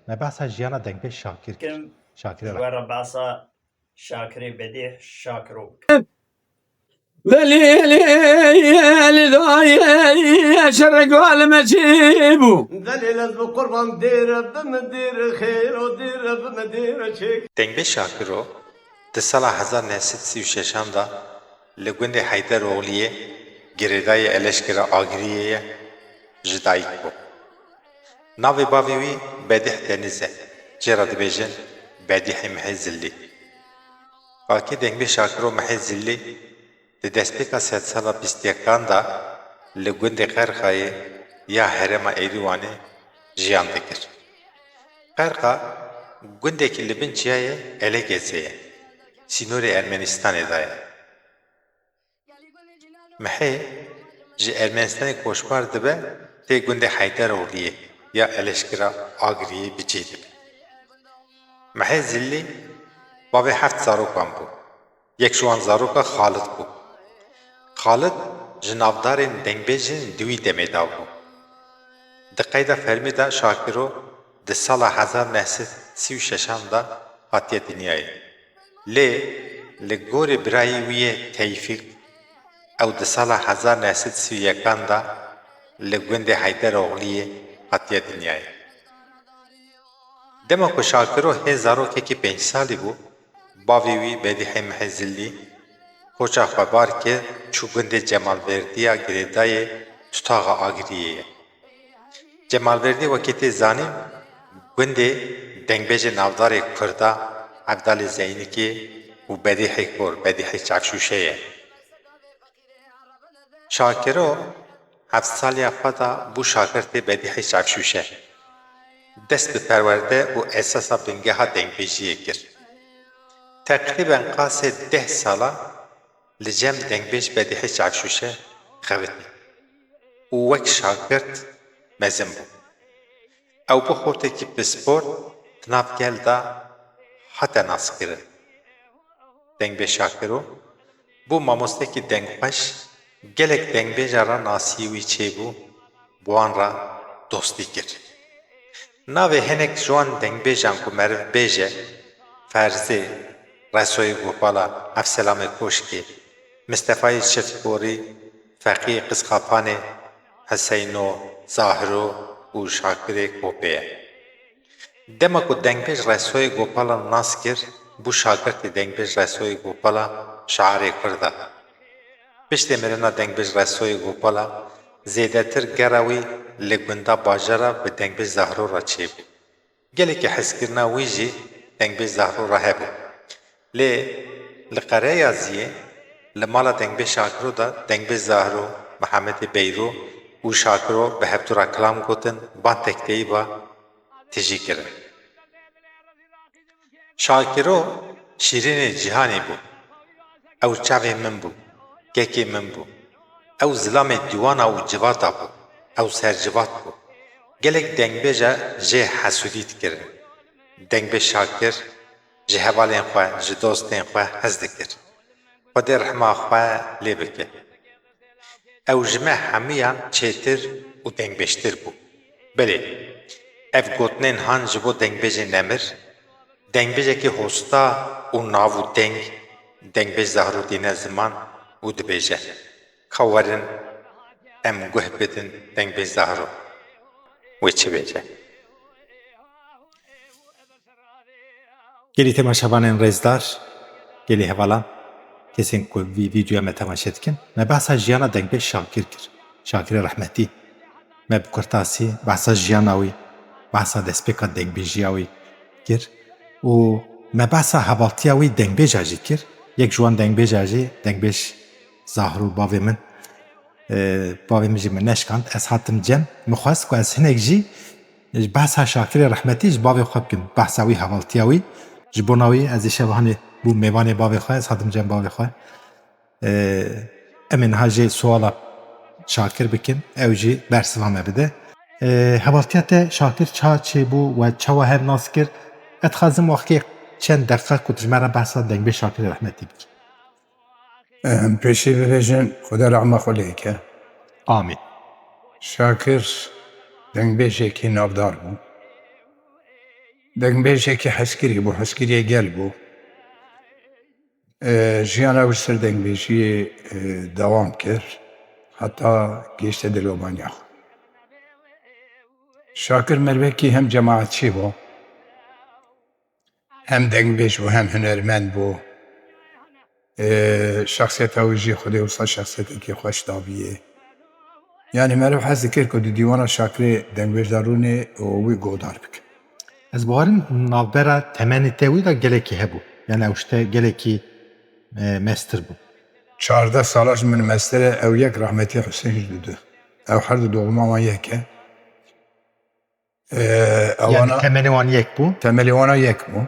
ما بحث جيانا دنگ به شاكر كم شاكر جوار بعصا شاكري بديح شاكرو ذليل شرق والمجيبو ذليل بقربان دير بمدير خير ودير بمدير شيك دنگ به شاكر ده سال 1936 دا لگوند حیدر اولیه گریدای الشکر آگریه جدایک بو ناوی باویوی بدیح دنیزه جرا دبیجن بدیح محزلی باکی دنگ به شاكر محزلی ده دستپیکا 7 سالا 21 دا لگوند قرقای یا حرم ایروانه جیان دکر قرقا گوندێکی li bin çiyayê ele gezeye sînorê Ermenistanê daye mihê ji Ermenistanê koçbar dibe tê gundê Heydaroliyê ya eleşkira Agriyê bicê dibe mihê zillî bavê heft zarokan bû yek ji wan zaroka Xalid bû Xalid ji navdarên dengbêjên di wî demê da bû di qeyda fermî da Şakiro di sala 1936 da hatiye dinyayê lê li gorî birayê wî yê Tevfîq ew di sala 1931 da li gundê Heydaroliyê hatiye dinyayê dema ku Şakiro hê zarokekî 5 salî bû bavê wî Bedîhê Mihezillî koça xwebar kir çû gundê Cemalverdiya girêdayê tutaxa Agriyê ye Cemalverdî wekî tê zanîn gundê dengbêjê navdarê Kurda Evdalê Zeynikê û Bedîhê Kor Bedîhê Çavşûşê ye Şakiro heft saliya xwe da bû şagirtê Bedîhê Çavşûşê dest bi perwerde û esasa bingeha dengbêjiyê kir teqrîben qasê 10 sala li cem dengbêj Bedîhê Çavşûşê xewitî û wek şagirt mezin bû ew bi xortekî pispor di nav gel da hate naskirin dengbêj Şakiro bû mamostekî dengxweş gelek dengbêja ra nasiyê wî çêbû bi wan ra dostî kir navê hinek ji wan dengbêjan ku meriv bêje Ferzê Resoyê Gopala Evselamê Koşkê Mistefayê Çiftborî Feqî Qizxapanê Heseyno Zahiro û Şakirê Kopê ye dema ku dengbêj Resoyê Gopala nas kir bû şagirtê dengbêj Resoyê Gopala şairê Kurd e piştî mirina dengbêj Resoyê Gopala zêdetir gera wî li gunda bajara bi dengbêj Zahro ra çêbû gelekî hezkirina wî jî dengbêj Zahro ra hebû lê li Qereya Ziyê li mala dengbêj Şakiro da dengbêj Zahro Mihemedê Beyro û Şakiro bi hevdûra kilam gotin ban tekteyî ba tijî kirin Şakiro şîrînê cîhanê bû ew çavê min bû kekê min bû ew zilamê dîwana û civata bû ew sercivat bû gelek dengbêja jê hesûdî dikirin dengbêj Şakir ji hevalên xwe ji dostên xwe hez dikir Xwedê rihma xwe lê bike ew ji me hemûyan çêtir û dengbêjtir bû bilê ev gotinên han ji bo dengbêjê nemir dengbêjekî hosta û nav û deng dengbêj Zahro dîne ziman û dibêje ka werin em guh bidin dengbêj Zahro wê çi bêje Gelî temaşevanên rêzdar gelî hevalan kesên ku vî vîdyoya me temaşe dikin me behsa jiyana dengbêj Şakir kir Şakirê rehmetî me bi kurtasî behsa jiyana wî behsa destpêka dengbêjiya wî kir û me behsa hevaltiya wî dengbêja jî kir yek ji wan dengbêja jî dengbêj Zahro bavê min bavê min jî min neşkand ez hatim cem min xwest ku ez hinek jî behsa Şakirê rehmetî ji bavê xwe bikim behsa wî hevaltiya wî ji bona wî ez ê şevanê bû mêvanê bavê xwe ez hatim cem bavê xwe em ê niha jê suala Şakir bikin ew jî bersiva me bide hevaltiya te Şakir ça çêbû we çawa hev nas kir et dixwazim wextê çend deqeqa ku tu ji me re behsa dengbêj Şakirê rehmetî bikî پێشی ببێژن خودە ڕەحمە خولەیەکە Amin شاکر دەنگبێژێکی ناودار بوو دنگبیجه که حسکری بو حسکری گل بو جیانا و سر دنگبیجی دوام کرد حتی گشت دلوبانیا شاکر مروکی هم جماعتچی بو هم دنگبیج بو هم هنرمند بو شخصیت اوجی خودی وصل شخصیتی که خوش دابیه yani merve hez dikir ku di dîwana şakrê dengbêjdarûnê wî godar bike. Ez bawarim navbera temenê te wî da gelekî hebû. Yani ew şte gelekî mestir bû. 14 sala ji min mestere ew yek rahmetî Hüseyin jî dide. Ew her du doğuma wan yek e. Yani temenê wan yek bû. Temelî wana yek bû.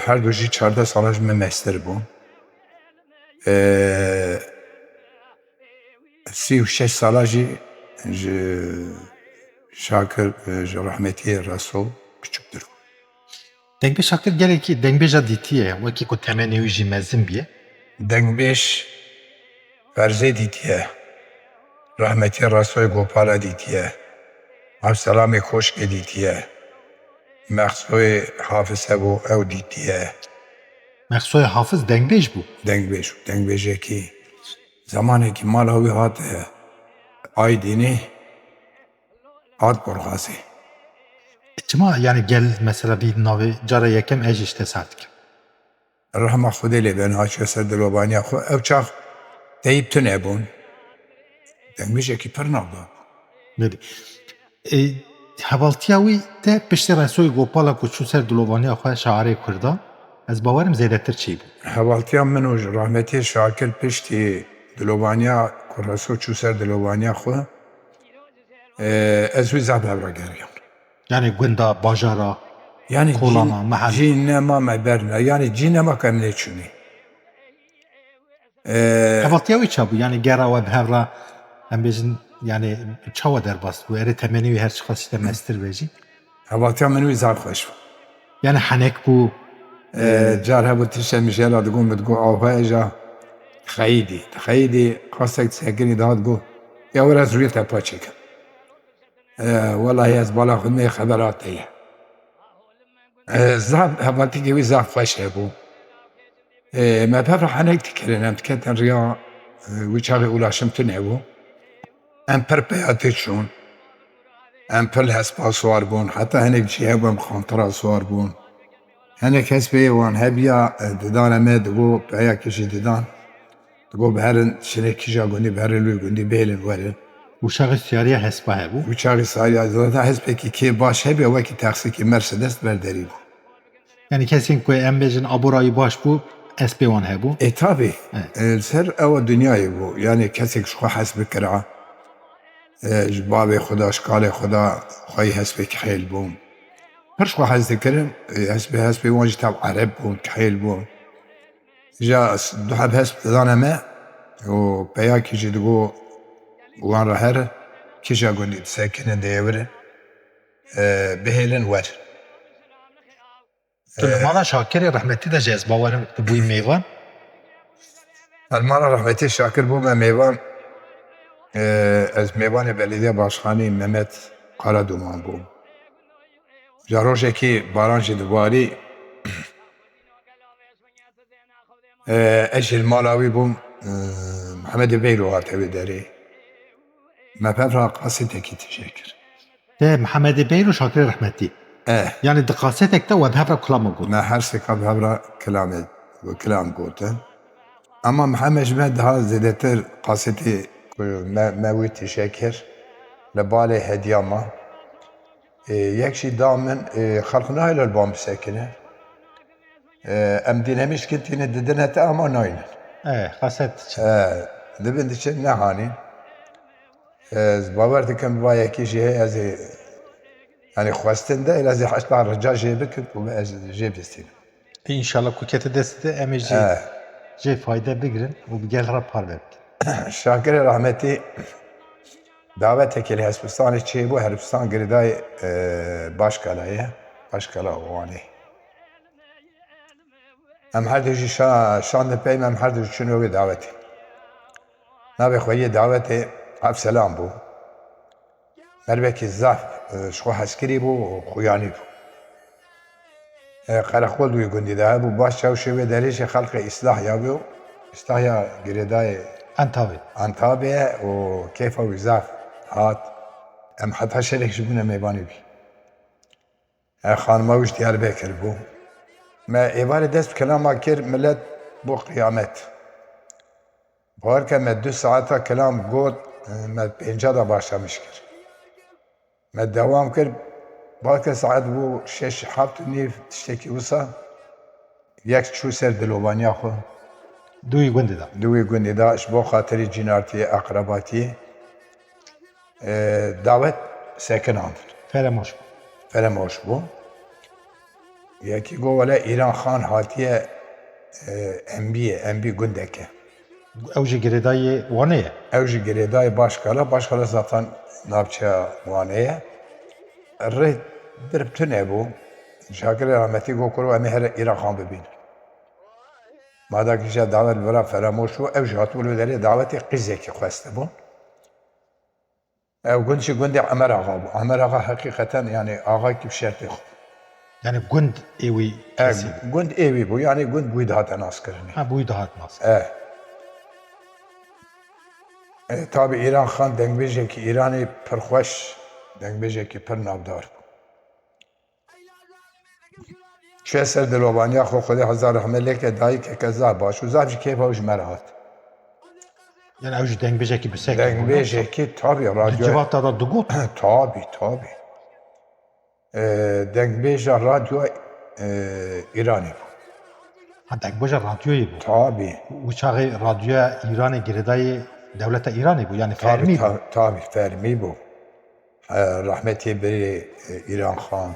Her du jî 14 sala ji min mester bû. 36 sala jî ji Şakir ji rahmetî Resul küçüktür. Dengbêj Şakir gelekî dengbêja dîtiye wekî ku temenê wî jî mezin biye. Dengbêj ferzê dîtiye. Rahmetî Resul Gopala dîtiye. Abselamê Koşkê dîtiye. Mexsoyê Hafız hebû ew dîtiye. Mexsoyê Hafız dengbêj bû. Dengbêj û dengbêjekî zamanekî mala wî hat Aydînê hat Borxasê. Çima yani gel mesela bir navê cara yekem ez jî te dikim. Rahma Xwedê lê ben haçiye ser dilobaniya xwe ew çax teyîb tune bûn. Dengbêjekî pir navdar bû. Nedî. Hevaltiya wî te piştî Resoyê Gopala ku çû ser dilovaniya xwe şairê Kurda ez bawerim zêdetir çî bû. Hevaltiya min û rahmetî Şakir piştî dilobaniya ku Resul çû ser dilobaniya xwe ez wî zaf hevra geriyan. Yani gunda, bajara, Yani kolana, mahal. cînema me berna. Yani cînema ke em nêçûnî. Hevaltiya wî çabû yani gera we hevra em bêjin yani çawa derbas bû erê temenî wî her çi xwast te mestir bêjî. Hevaltiya min wî zaf xweş bû. Yani henek bû. Car hebû tişe mijela digot min digot avheja xeyîdî. Xeyîdî xwastek sekinî dihat got ya were ez rûyê te paçêkim. Welahi ez bala xwe me xeberat heye. Zaf hevaltikê wî zaf xweş hebû. Me pevra henek dikirin em diketin riya wî çaxê ulaşim tune bû. Em pir peyatê çûn. Em pir hespa swar bûn. Heta hinek jî hebû em xantira swar bûn. Hinek hespê wan hebiya didan em ê digot peyakê jî didan. Digot bi herin şinekî ja gundî bi herin lû gundî bêlin werin. Uşağı siyariya hespa hebû. Wî çaxê sariya zaten hespekî kê baş hebe wekî texsîkî Mercedes berderî bû. Yani kesên ku em bêjin aborayî baş bû espê wan hebû. Tabii. Ser ew dünyayê bû. Yani kesek ji xwe hes bikira. Ji bavê xwe da, ji kalê xwe da xweyî hespekî heyl bûn. Pir ji xwe hez dikirin. Hespê wan jî tev ereb bûn, heyl bûn. Ja du heb hesp didane me û peyakî jî digot wan re herin kîja gundî disekinin dêvirin bihêlin werin. Tu li mala Şakirê rahmetî de jî ez bawerim tu bûyî mêvan. Mala rahmetî Şakir bû me mêvan. Ez mêvanê Belediye Başkanî Mehmet Karaduman bûm. Ja rojekî baran jî dibarî ez jî li mala wî bûm Mihemedê Beyro hat evê derê. Me pevra qasîtekî tişê kir. Te Mihemedê Beyro Şakirê rahmetî. Yani di qasetek de we hevra kulama got. Me her sêka bi hevra kilam gotin. Ama Mihemed ji me daha zêdetir qasîtê me wî tişê kir li balê hediya me. Yek jî da min xelk nahêle li ban bisekine. Em dînemişkin tîne didin hete ama nayînin. Qaset. Dibin diçin nehanîn. Ez bawer dikim ba yekî jî heye ez ê yani xwestin de ez ê heşta rica jê bikim û ez jê bistînim. İnşallah ku kete destê em ê jê fayda bigirin û gel ra par ver. Şakirê rahmetî davetekê li Hespistanê çêbû Herbistan Giridayê Başkalayê, Başkala Wanê. Em her du jî şandin pey em her du jî çûn wê davetê. Navê xwe yê davetê Abselam bû. مربکی زاف شخو حسکری بو و خویانی بو قرخول دوی گندی ده بو باش چاوشی به دریش خلق اصلاح یا بیو اصلاح یا گریدای Antavi. انتابه و کیف و زاف هات ام حتی شرک جبونه میبانی بی خانمه وش دیار بکر بو ما ایوار دست کلام کر ملت بو قیامت بار که ما 2 ساعتا کلام گود ما 50 دا başlamış kir ما devam kir balke saat bu 6-7 niv tişteki olsa yek çu ser dilovaniya xo Duy gündü da. دوی گوندی دا اش بو خاطری جنارتی اقرباتی davet sekin andın Feremoş. فرموش بو یکی گو ولی ایران خان هاتیه ام بی گندکه Evji giredayı vaneye. او جی گریدای باشکالا zaten نابچه وانه ره دربتونه بو شاکر رحمتی گو کرو امی هر ایران خان ببین مادا کشا دعوت برا فراموش بو او جی هاتولو داری دعوتی قیزه که خواسته بو او گندشی گندی عمر آقا بو عمر آقا حقیقتا یعنی آقا کی شرطی خو Yani gund evi kesi. گند ایوی بو یعنی گند بوی دهات ناس کرنی Ha buyu dağıtmaz. tabi ایران خان دنگبیجه که ایرانی پرخوش دنگبیجه که پر نابدار بو چه سر دلوبانیا خو خدا هزار رحمه لیکه دایی که کذا باش و زابجی که باوش مرهات Yani evji dengbejeki bir sek. دنگبیجه که tabi رادیو Civata da dugut. tabi دنگبیجه رادیو ایرانی بو Ha dengbeja radyoyu bu. tabi Uçağı radyoya İran'ı giredayı devlete İran'ı bu. Yani fermi bu. tabi fermi بو رحمتی بری ایران خان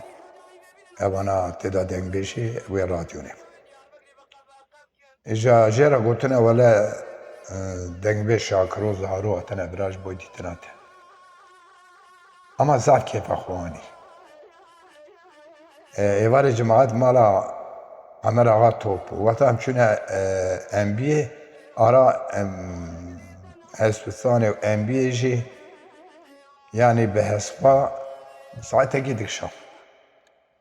اوانا تدا دنگبیجه و رادیو نیم اجا جرا گوتنه ولا دنگبیج شاکرو زهارو اتنه براج بوی دیتناته اما زاف کیف اخوانی ایوار جماعت مالا عمر آقا توپ وقتا همچونه انبیه آرا حسبستان و انبیه جی یعنی به حسبا ساعت گیدک شام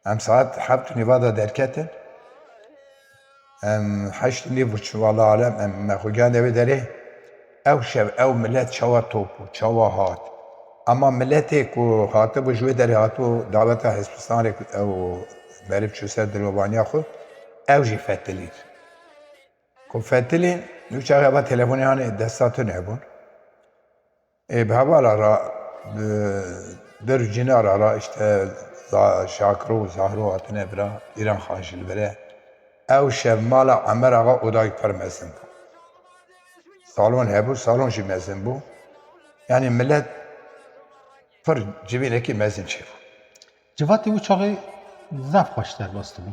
هم ساعت حبت نوادا درکتن هم 8 نیو والله عالم هم مخوگان دوی داره او شب او ملت چوا توپو چوا هات اما ملتی که هاته بو جوی داره هاتو دعوت حسبستان او بریب چو سر دلوبانیا خود او جی فتلین که فتلین نو چاقی با تلفونی هانه دستاتو نبون به حوالا را در جنار را işte شاکرو زهرو هاتنه برا ایران خانشل بره او شب مالا عمر آقا odayı permezsin bu salon hebu salon jی mezin bu yani millet پر cebindeki mezin çev Civatı uçağı zaf başlar bastı bu.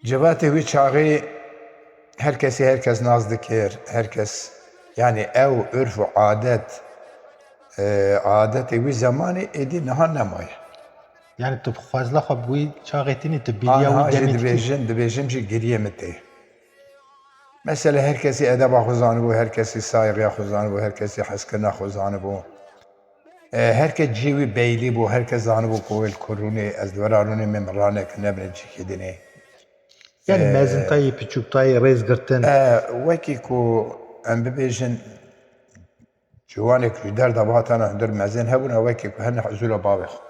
cevati vi çağı herkes naz dikir herkes yani ev örf ve adet vi zamanı edi naha nemaya Yani tu fazla xab bu çağı etini tu biliya Anha u demit. dibêjim jî giriye me tê. Mesela herkesî edeba xwe zanibû, herkesî saygıya xwe zanibû, herkesî hezkirina xwe zanibû. Herkes cî wî beylî bû, herkes zanibû ku wê kurûnê ez li vera rûnê me miraneke nebine cîkê dinê. Yani mezintayı, piçuktayı, rezgirtin. Wekî ku em bibêjin ciwanek ji derda hatane hundir mezin hebûne wekî ku hene hezûla bavê xwe.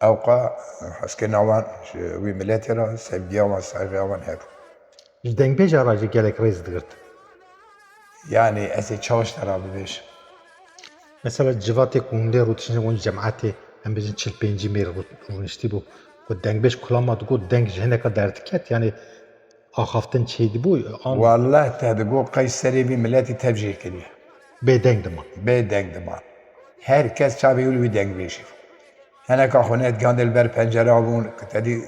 Ewqa hezkirina wan ji wî miletê re sevgiya wan, saygıya wan hebû. Dengbeja aracı gelek rezdigirt. Yani ez ê çawiş te ra bibêjim. Mesela civatê kunde rutişine on cemaatê em bejin 45 mêr rûniştî bû. Ku dengbej kullanmadı ku deng ji hineka derdiket yani axaftin çêdî bû an والله te digo Qeyserê vî miletî tevcih kiriye. bêdeng dima. Bê deng diman. Herkes çavê wî deng bêjî. Heneka xwe netgihand li ber pencere bûn ku tedî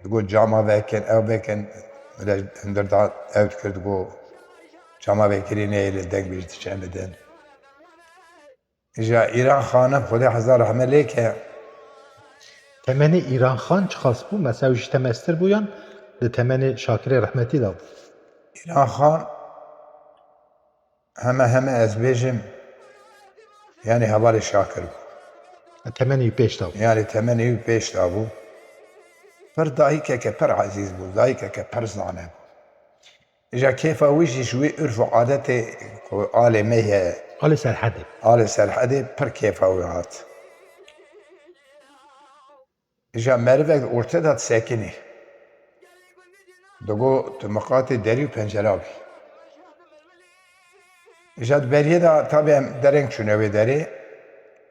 digo cama vekin, ew vekin hundir da ew dikir digo cama vekirî neyê li deng bêj diçe bidin. Ja İran xanim Xwedê hezar rehme lêke Temeni İran Xan çıxas bû mesela ji temestir bûyan di temeni Şakirê rehmetî da bû. İran xan heme ez bêjim yani hevalê Şakir bû. Temeni peş tav. يعني تمني بيش دابو پر دايكا كبر عزيز بو دايكا كبر زانه إجا كيف ويجي شوي عرف وعادتي آل ميه Ali serhadi. آل سرحدي پر كيف ويهات إجا مرفق ارتدت ساكني دقو تمقاتي دري وپنجرابي إجا بريه دا طبعا درنگ چونه داري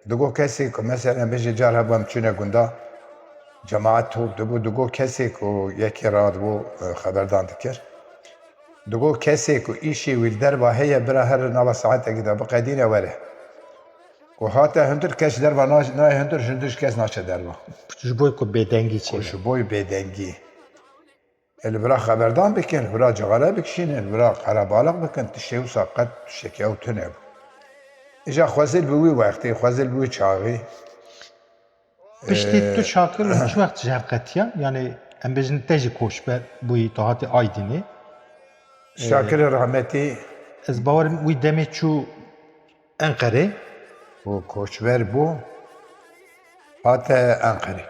دقو كسي كو مثلا بيجي جار هبام چونه گندا جماعت توب دقو كسي كو يكي راد بو خبردان دكر دقو كسي كو إيشي والدربا هي برا هر نوا ساعتا كده بقدينه وره وهاتا هندر كش دربا ناي هندر جندش كس ناشه دربا Şu boy ku bedengi çe. وشبوي بيدنجي اللي برا خبردان بكن برا جغالا بكشين برا قرابالق بكن تشيو ساقت تشكيو تنب إجا خوزل بوي وقتي خوزل بوي چاغي Pişti tu şakir hiç vakit cevkatiya. Yani em bejin teji koşber bu itaati aydini. شاكر رحمتي Ez bavarım bu demet şu Ankara. وكوشبر بو هاتا أنقري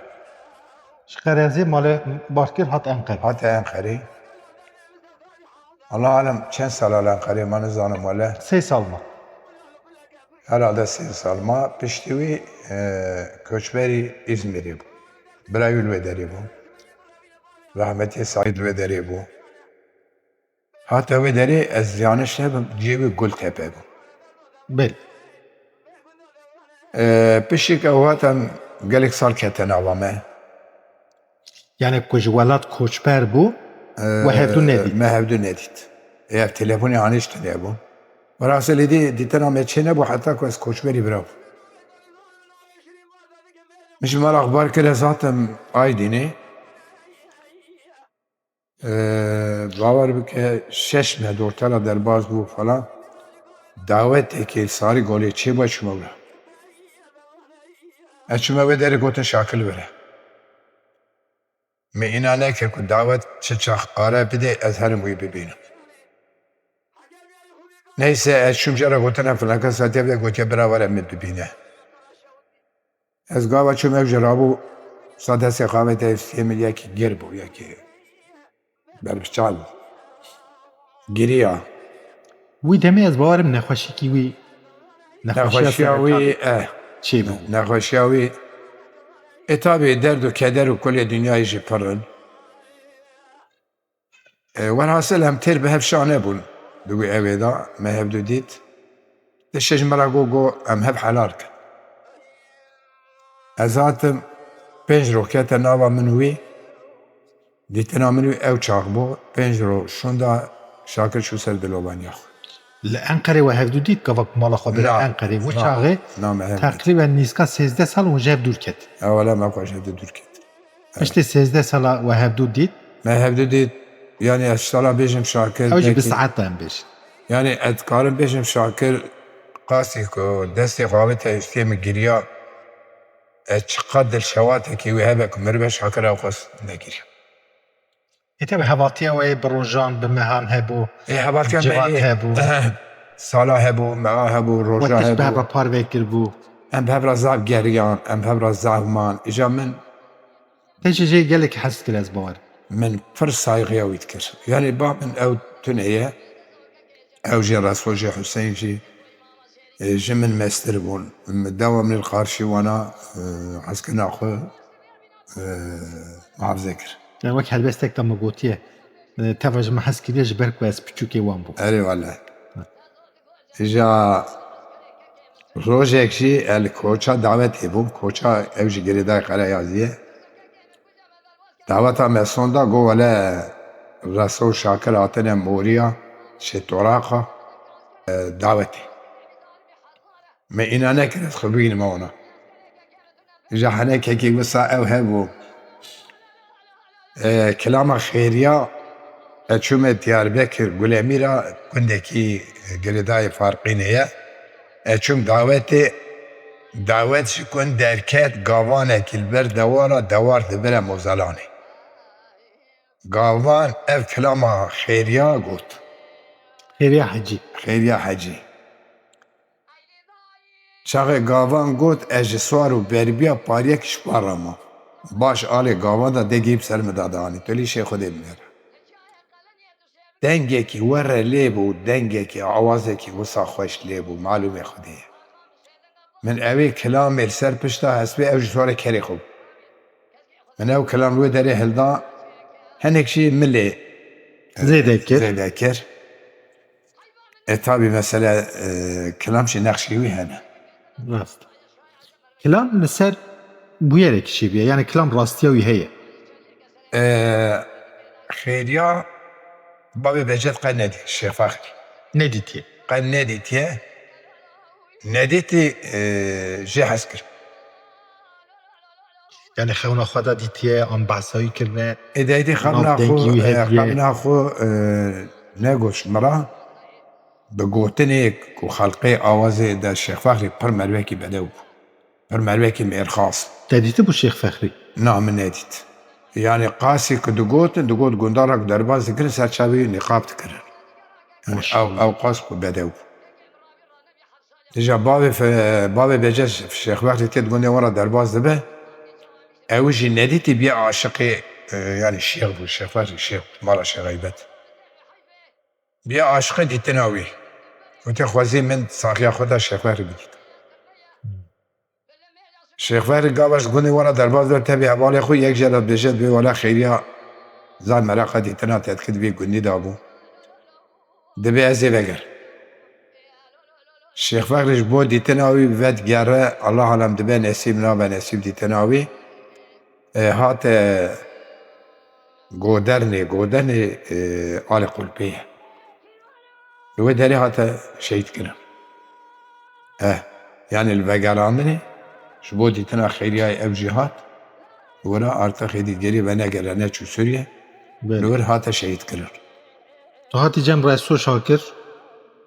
Şkarazi malı barkir hat Ankara. هاتا أنقري الله أعلم چند سال أنقري ما نزانم ولا Ses salma. herhalde 8 salma piştivi köçberi İzmir'i bu. Brayül Vederi bu. Rahmeti Said Vederi bu. Hatta Vederi ez yanlış nebim cibi Gültepe bu. Bel. Pişik evatem gelik sal keten avame. Yani kujvalat koçber bu. Ve hevdu nedik. Mehevdu nedit. Ev telefonu yanlış ne bu. Burası lidi diten ameçene bu hatta koz köçberi brav. مش مال اخبار كده zaten aydini باور بك شش مه دورتلا در باز بو falan davet ki sari gole çi başıma bura. Açma ve deri gote şakıl vere. Me inane ki ku davet çiçak ara bir de ezherim uyu bibine. Neyse açım jara gote ne falan kasatya bir gote beraber emmet bibine. Ez gava çim ev jarabı sade seqamet efsiye yeki gir bu yeki. Berbişçal. Giriya. Bu deme ez bavarım nekhoşi ki vi. Nekhoşiyavi Çi bu. nekhoşiyavi tabi derd و keder و kol dünyayı jî pirin. Velhasıl hem têr bi hev şane bûn di wî evê da me hev dît di şejmera gogo em hev helal kin. Ez hatim pênc rokete nava min wî dîtina min wî ew çax bû pênc ro şunda şakir çû ser dilovaniya xwe. Ankara ve hevdu dit kavak mala xabir Ankara bu çağı takriben niska 13 sal و جاب دور ket. Evvela me xweş hevdû dûr ket. İşte 13 sala ve hevdu dit. Me hevdû dît yani ez şala bêjim şakir Evci bir saat da beş. yani ez karim bêjim şakir qasî ku destê xwe te istê min giriya ez çiqat dilşewatekî wê hebe ku mirî be şakir ew xwest negiriya. Tabi havatiya ve brojan به mehan hebu. Hevatiyan Civat hebû. Sala hebû, meha hebû, Ve roja teşbih hebû. ve par vekir bu. Em hevra zav geriyan, em hevra zavman. İja Teşece gelek has kir ez bavar. min pir saygıya wî dikir. Yani ba min ew tuneye ew jî Resul Hüseyin jî ji min mestir bûn. Dewa min qarşî wana heskina xwe muhafize kir. Yani vek helbestek da magotiye. Tevaj ma has kiriye ji berk ve ez piçûkê wan bû. Erê vallahi. İja rojek jî el koça davet hebûn. Koça ew jî girêdayê Qeleyaziye. Daveta me sonda got wele Resul Şakir hatine Moriya şê Toraqa davetê. Me îna nekir ez xwebînime wana. İja henekekî wisa ew hebû kilama xêriya çûme Diyarbekir Gulemîra gundekî girêdayê Farqînê ye çûm davet ji gund derket gavanekî li ber dewara dewar dibire Mozelanê. Gavan ev kilama xêriya got. Heriye hacı. Xêriya hecî. چاقه گاوان گوت اجسوار و بربیا پاریک شپارما باش آل گاوان دا دگیب سر مدادانی تولی شیخ خود میره دنگه کی وره لیبو دنگه کی عوازه کی وصا خوش لیبو معلومه خودیه من اوی کلام السر پشتا حسبی او جسوار کری خوب من او کلام روی داره هلدا هنک شی ملی زیدکر زیدکر tabi mesela kelam şey nakşivi hene. راست كلام لسر بويرك شي بيه يعني كلام راستيا وهي Xeyriya babı becet qay nedi Şeyh Fahri. نديتي Qay neditiye nediti jê hez kir. يعني خونا خدا ديتي ام بحثاوي كلمه Edeydi Nav dengi wî hediye. xamna xo negoş mara bi gotinê ku xelqê awazê de Şeyh Fahri pir merwekî bedew bû. Pir merwekî mêrxas. تديتي بو شيخ فخري Na min nedît. Yani qasî ku digotin digot gundara ku derbas dikirin serçavî niqab dikirin. Yani ew qas ku bedew bû. Dija bavê bece Şeyh Fahri tê digundê wera derbas dibe ew jî nedîtî bî aşiqê yani şêx bû Şeyh Fahri şêx mala şeğeybet. Bî aşiqê dîtina wî. Wê xwezî min saxiya xwe de Şeyh Fahri bidît. Şeyh Fahri gavaş gundê wera derbas dibe tevî hevalê xwe yek jela bêje bê wela xêriya zan mereqa dîtina tedkî dibê gundî dabû. Dibe ez ê veger. Şeyh Fahri ji bo dîtina wî vedgere Allah alem dibe nesîb nabe nesîb dîtina wî hate Godernê alê Qulpê. Li wê derê hate şehîd kirin. Yani li vegeranînê ji bo dîtina xêriyayê ev jî hat wera artexê dîtgerî ve negere neçû Sûriye li wir hate şehîd kirin. تو هاتي جنب رئيسو شاكر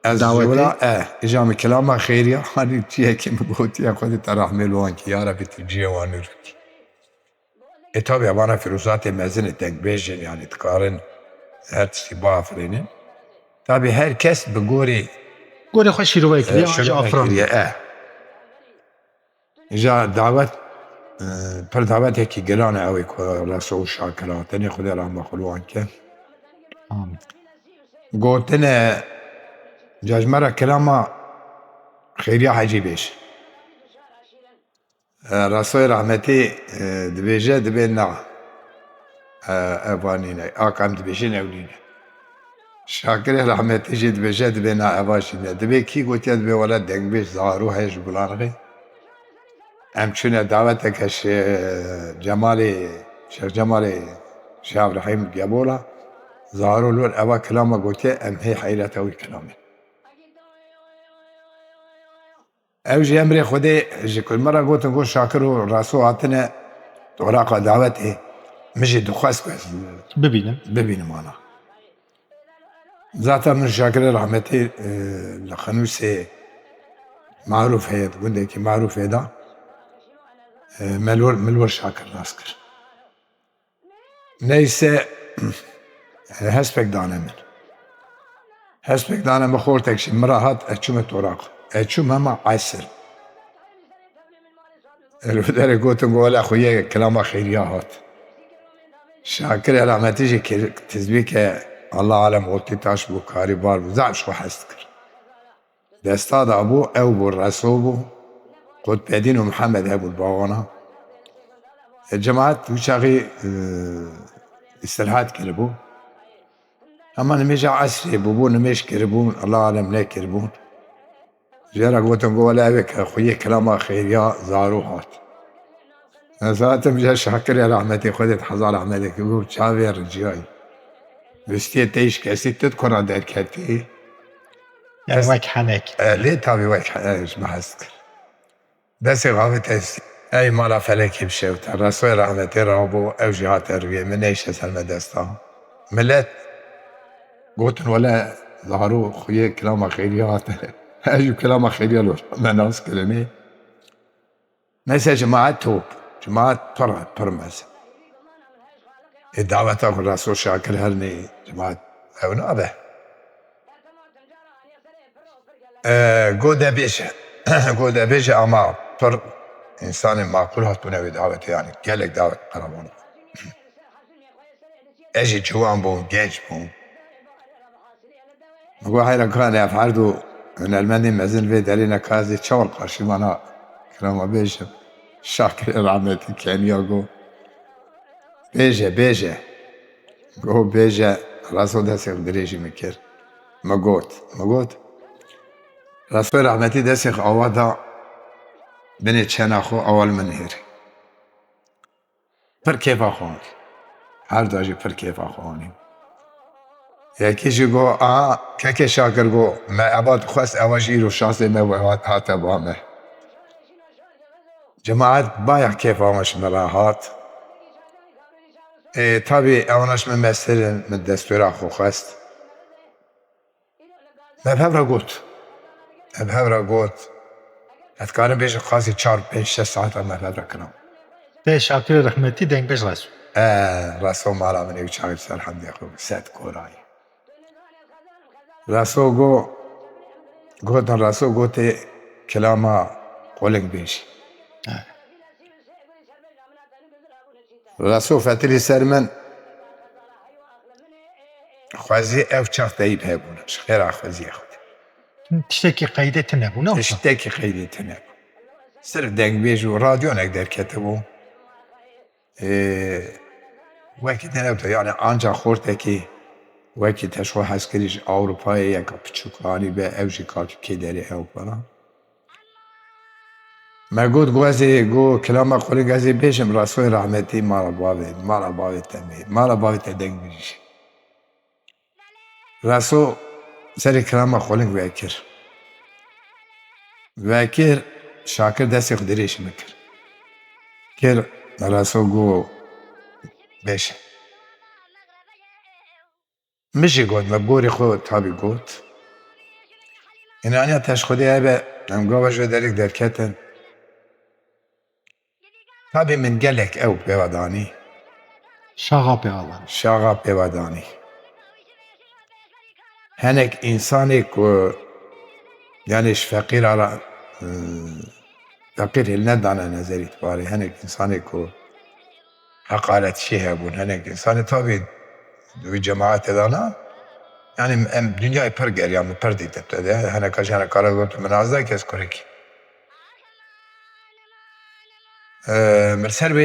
Ez Davetê? wera îja min kelama xêriya hanî çiyekê min gotiya Xwedê te rehmêl wan kî ya Rabbi tu ciyê wan nûr bikî. Tabi evana firuzatê mezin ê tekbêjin yani dikarin her tiştî biafirînin. Tabi her kes bi gorî قولي خوش شيروي كلي şöyle افران kiriye îja davet pir davetekî giran e ew ê ku reso û şakira tenê Xwedê rahme xwe li wan ke. آمين Gotinê cejmera kelama xêriya hecî bêj. Resoyê rahmetî dibêje dibê na ev vanîne ak em dibêjin ew nîne. Şakirê rahmetî jî dibêje dibê na eva jî ne. Dibê kî gotiye dibê wele dengbêj zarû heye ji Gulanxê. Em çûne daveteke Şeyh Cemalê Şeyh Ebrahîm Gebola zarû li wir eva kelama gotiye em hê heyreta wî kelamê. Ew jî emrê Xwedê ji kulmera gotin got Şakir û Reso hatine toraqa davetê min jî dixwest ku ez ببینم bibînim ana. Zaten min Şakirê rahmetî li Xenûsê marûf heye di gundekî marûfê da min wir Şakir rast kir. Neyse hespek dane min. Hespek dane min xortek jî min re hat eçûme toraqa. Eçûm hema Eysir. Li derê gotin wela xwe yê kelama xêriya hat. Şakirê rahmetî jî tizbîke Allah alem otî taş bû karî bar bû zam ji xwe hez dikir. Desta dabû ew bû Reso bû Qutbedîn û Mihemed hebû li bawana. Cemaet wî çaxî îstirahat kiribû. Hema nimêja Esrê bûbû nimêj kiribûn Allah alem nekiribûn. Jêra gotin wela ew ê xwe yê kelama xêriya zarû hat. Zaten bije Şakirê rahmetî Xwedê heza rahmetê bû çavê riciyayî. Wîstiye te îşkesî tu dikora derketî يعني وك حنك lê tavî wek ji me hez dikir. Destê xavê te ey mala felekî bişewte Resoyê rahmetê rabû ew jî hate rivê min neyşe ser me desta. Millet gotin wele zarû xwe yê kelama xêriya hate ew jî kelama xêriya li me nas kirinê. Neyse cemaet top cemaet pir mezin. Daveta ku Reso Şakir hernê cemaet ew nabe. Got de bêje قد بيجي أما پر إنسان معقول هاتونه بدعوته يعني قالك دعوت قربانه اجي جوان بون جيج بون مقو حيرا كان يفعردو من المني مزن في دارينا كازي تشاور قرشي مانا كلام بيجي شاكر رحمتي كان يقو بيجي قو بيجي رسول دسي دريجي مكر مقوت رسول رحمتي دسي أوادا بني تشناخو أول من هيري پر كيف أخواني هر داجي پر كيف أخواني یکیشی گو که شاکر گو ما عباد خواست اواجی رو شانسی ما هات بامه جماعت باید کیف آمش مراحات طبی اوناش من مسئله من دستور اخو خواست مبهورا گوت اتکارم بیش خاصی 4-5 ساعت مبهورا کنم ده شاکر رحمتی دنگ بش رسول رسول مالا منی چاقی سر حمدی خو ست کورایی رسول گوت کلاما قولنگ بیشی رسول فتری سر من خوازی او چاق دایب هبونش خیر خوازی خود تشتكي قيدة نبونا اشتاكي خیلی تنب صرف دنگ بیش و رادیو نقدر کتبو وکی تنب يعني آنجا خورده که وکی تشو حسکریش اروپای یکا پچوکانی به اوجی کاکی که داری او بنا ما گو کلام خوری گازی بیشم رسول رحمتی مالا باوی تنبی مالا باوی تدنگ بیش رسول سری کلام خوری وکر شاکر دستی خودریش مکر کر رسول گو بیش مشي قد مبوري خو تابي قوت إن أنا تشخدي أبا نم قوة جو دارك دركتن تابي من قلك أو بوداني شاغا بيغالان شاغا بوداني هنك إنساني كو يعني فقير على فقير الندانا نزريت باري هنك إنساني كو حقالة شهبون هنك إنساني تابي دوی جماعت دانا يعني دنیای پر گریام پر دیده بده هنه کاش کارا گفت منازده کس کاری کی مرسر به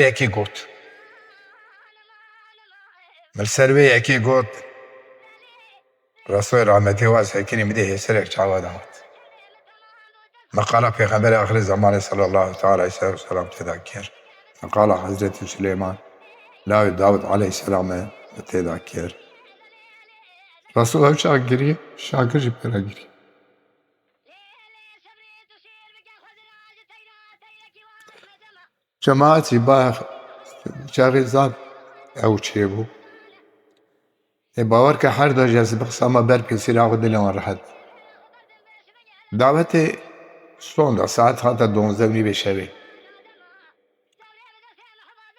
یکی گفت رسول رحمتی واس هکنی میده سرک چاوا دهات مقاله پیغمبر آخر زمان صلی الله تعالی علیه وسلم تذکر مقاله حضرت سلیمان لا داود علیه السلام تذکر رسول هم شاکر جی پیرا گیری جماعتی با چاقی زاد او چه بو باور که هر دو جز بخصامه بر پیسی را خود دلوان راحت دعوت سوندا ساعت حتی 12 به شبه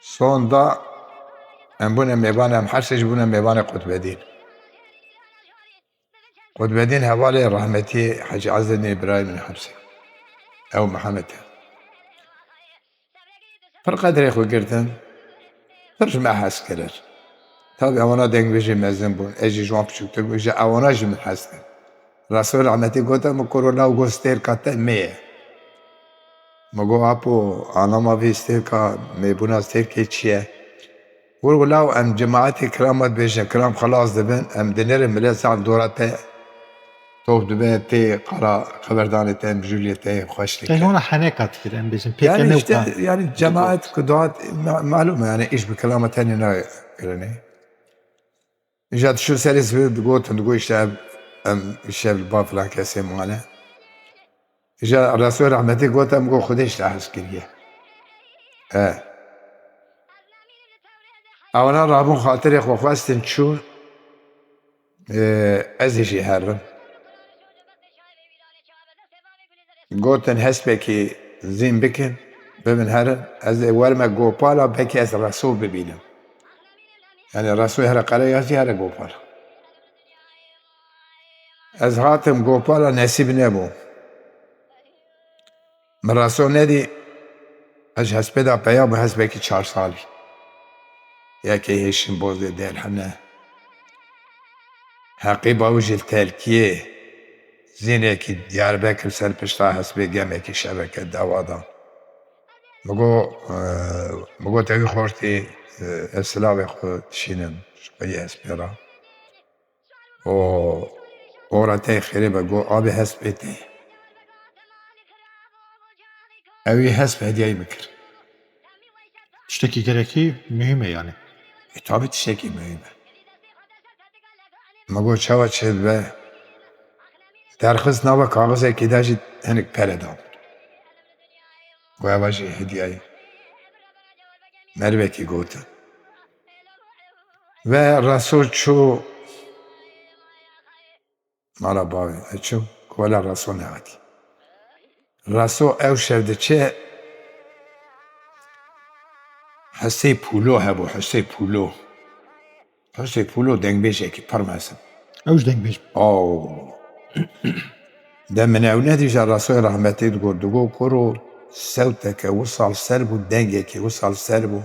سوندا ام بونه میبان ام حرسش بونه میبان قطب دین حوالی رحمتی حج عز الدین ابراهیم الحبسی او محمد فرقدر خو گرتن ترجمه حس کرد تابع اوانا دنگ بيجي مزن بون اجي جوان بشكتر بيجي اوانا جي من حسن رسول رحمتي قوتا مكورونا وقو ستيركا تنمية مقو ابو انا ما في ستيركا ميبونا ستيركي تشيه قولوا لاو ام جماعتي كرامات بيجي كرام خلاص دبن ام دينير مليس عن دوراتي توف دبن تي قرا خبرداني تي بجولية تي خوش لك هون حناكات كده ام بيجن يعني جماعات كدوات معلومة يعني ايش بكلامة تاني نا يعني جات شو سالس تقول الشاب الشاب الباب فلان كاسي معنا جاء الرسول رحمتي قلت أم خديش عسكرية أولا رابون خاطر يا خواستن شو أزيجي هرم قلت هسبكي زين بكن بمن هرم از ورما قوبالا بكي از الرسول ببينم يعني الرسول هر قرية هر قوبالا از هاتم قوبالا نسيب نبو مراسو ندی اج حسب دا پیا به حسب کی 4 سالی یا که هیشن بوزه دل حنا حقی باوجل تلکیه زینه کی دیاربکر سر پشتا حسب گمه کی شبکه دوادان مگو تاوی خورتی اسلاوی خود شینم شقی اسپیرا و اورا خیره بگو آب حسب تی اوی حسب هدیه بکر Tişteki gereki mühim yani. tabi tişeki mühime مگو چاوا چل به درخواست نوا کاغذ کی داشت هنگ پردام و آواجی هدیه مروه کی گوت و رسول چو مالا باوی چو کولا رسول نهادی رسول او شرده چه حسی پولو هبو حسی پولو دنگ بیشه کی پرماسم Evj denk beş. او ده من اولادي جا الرسول رحمتي تقول دقو كورو صوتك وصل سربو دنجك وصل سربو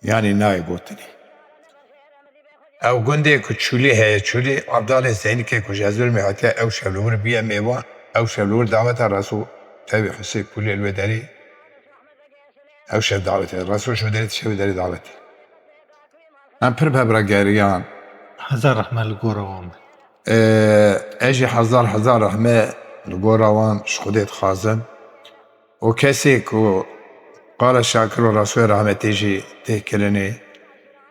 يعني ناي قوتني او قندي كتشولي هي تشولي عبدالله زينك كجازور مهاتي او شبلور بيا ميوا او شبلور دعوة الرسول تابي حسي كل الوداري او شب دعوتي الرسول شو داري دعوتي ام بربها براقاريان Hazar rahmetli goravam. اجي هزار رحمة القوروان شخديت خازن وكسيك قال الشاكر الرسول رحمة تيجي تهكلني